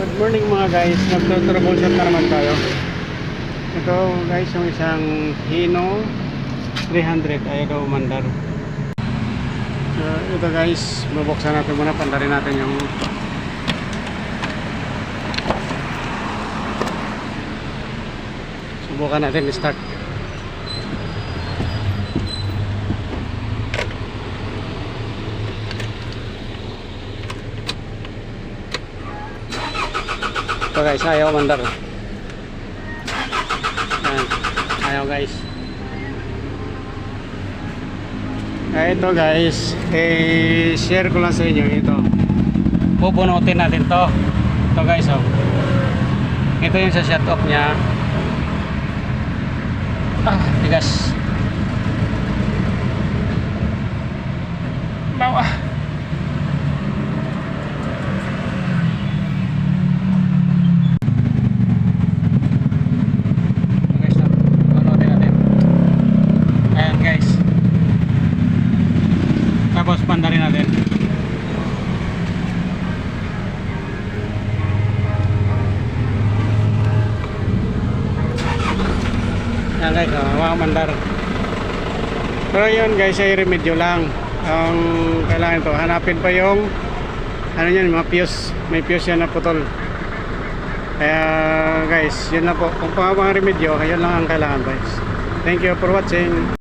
Good morning mga guys, nagtutroubleshoot na naman tayo. Ito guys, yung isang Hino 300 ay ito umandar. So ito guys, bubuksan natin muna, pandarin natin yung subukan natin i-start. Ito guys, ayaw mandar. Ayan, ayaw guys. Ito guys, share ko lang sa inyo ito. Pupunutin natin to. Ito guys, oh. Ito yung sa shut off nya. Tigas. Bawa. Tapos pandarin natin. Yan guys, mga mandar. Pero yun guys, ay remedyo lang. Ang kailangan ito, hanapin pa yung ano yan, mga fuse. May fuse yan na putol. Kaya guys, yun na po. Kung mga remedyo, yun lang ang kailangan guys. Thank you for watching.